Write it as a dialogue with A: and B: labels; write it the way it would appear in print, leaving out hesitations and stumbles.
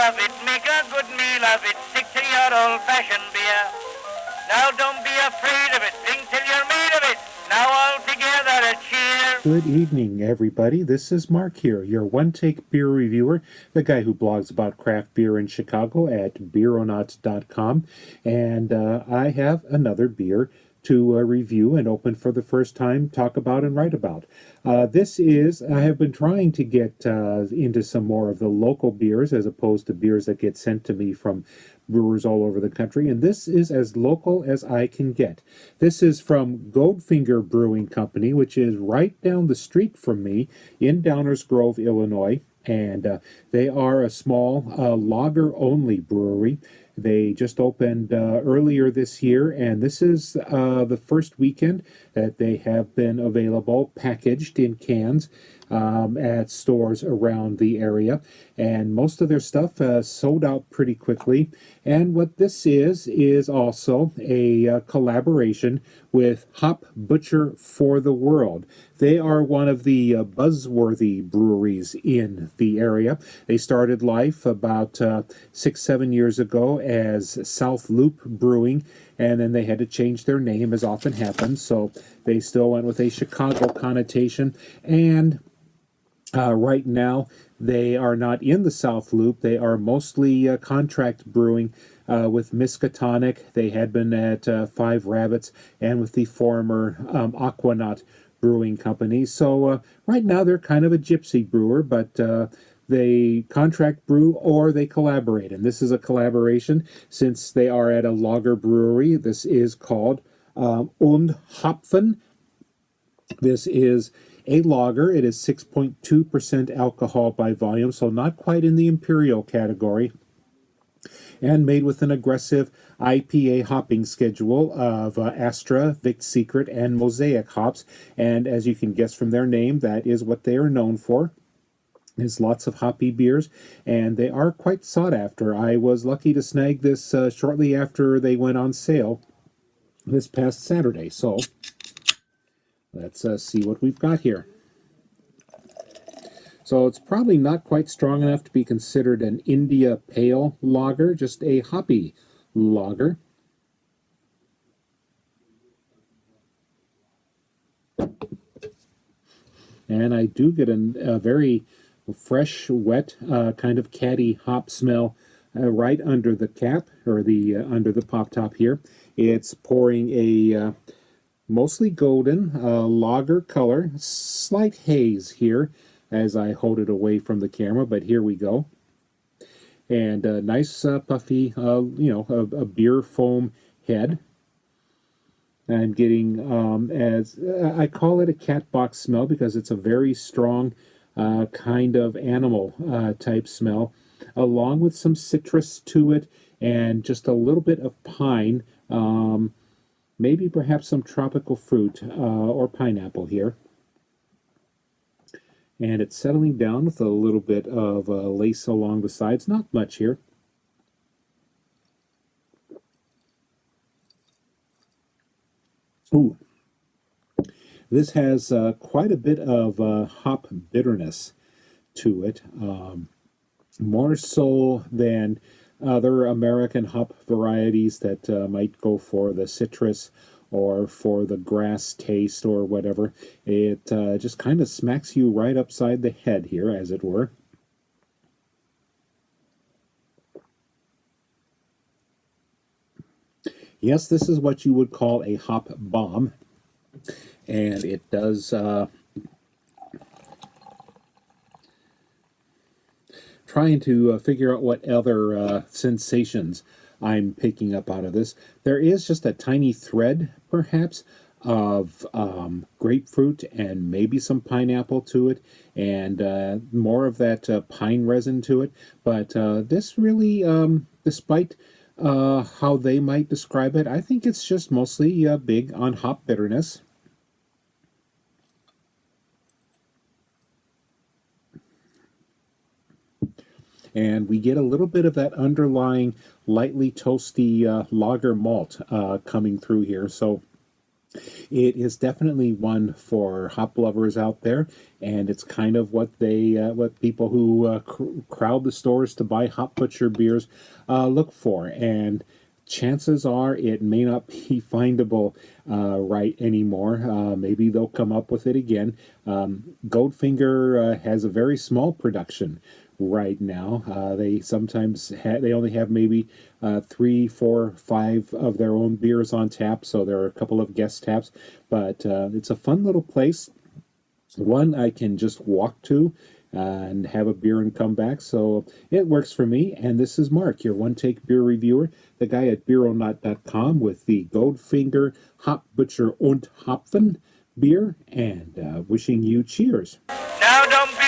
A: of it, make a good meal of it, stick to your old-fashioned beer. Now don't be afraid of it, drink till you're made of it. Now all together a cheer.
B: Good evening, everybody. This is Mark here, your one-take beer reviewer, the guy who blogs about craft beer in Chicago at beeronauts.com. And I have another beer to review and open for the first time, talk about and write about. I have been trying to get into some more of the local beers as opposed to beers that get sent to me from brewers all over the country, and this is as local as I can get. This is from Goldfinger Brewing Company, which is right down the street from me in Downers Grove, Illinois, and they are a small lager-only brewery. They just opened earlier this year, and this is the first weekend that they have been available packaged in cans at stores around the area, and most of their stuff sold out pretty quickly. And what this is also a collaboration with Hop Butcher for the World. They are one of the buzzworthy breweries in the area. They started life about 6-7 years ago as South Loop Brewing, and then they had to change their name, as often happens, so they still went with a Chicago connotation. And right now, they are not in the South Loop. They are mostly contract brewing with Miskatonic. They had been at Five Rabbits and with the former Aquanaut Brewing Company. So right now, they're kind of a gypsy brewer, but they contract brew or they collaborate. And this is a collaboration since they are at a lager brewery. This is called Und Hopfen. This is a lager. It is 6.2% alcohol by volume, so not quite in the imperial category, and made with an aggressive IPA hopping schedule of Astra, Vic Secret, and Mosaic hops. And as you can guess from their name, that is what they are known for. There's lots of hoppy beers, and they are quite sought after. I was lucky to snag this shortly after they went on sale this past Saturday. So let's see what we've got here. So it's probably not quite strong enough to be considered an India Pale lager, just a hoppy lager. And I do get a very fresh, wet, kind of catty hop smell right under the cap, or the under the pop top here. It's pouring a mostly golden lager color, slight haze here as I hold it away from the camera, but here we go. And a nice puffy, a beer foam head. I'm getting, as I call it, a cat box smell because it's a very strong kind of animal type smell, along with some citrus to it and just a little bit of pine, maybe perhaps some tropical fruit or pineapple here. And it's settling down with a little bit of lace along the sides, not much here. Ooh, this has quite a bit of hop bitterness to it, more so than other American hop varieties that might go for the citrus or for the grass taste or whatever. It just kind of smacks you right upside the head here, as it were. Yes, this is what you would call a hop bomb, and it does trying to figure out what other sensations I'm picking up out of this. There is just a tiny thread, perhaps, of grapefruit and maybe some pineapple to it, and more of that pine resin to it. But this really, despite how they might describe it, I think it's just mostly big on hop bitterness. And we get a little bit of that underlying lightly toasty lager malt coming through here. So It is definitely one for hop lovers out there, and it's kind of what people who crowd the stores to buy Hop Butcher beers look for. And chances are it may not be findable right anymore. Maybe they'll come up with it again. Goldfinger has a very small production right now. They sometimes they only have maybe 3, 4, 5 of their own beers on tap, so there are a couple of guest taps. But it's a fun little place. One I can just walk to and have a beer and come back. So it works for me. And this is Mark, your one take beer reviewer, the guy at beeronaut.com with the Goldfinger Hop Butcher Und Hopfen beer, and wishing you cheers.
A: Now don't be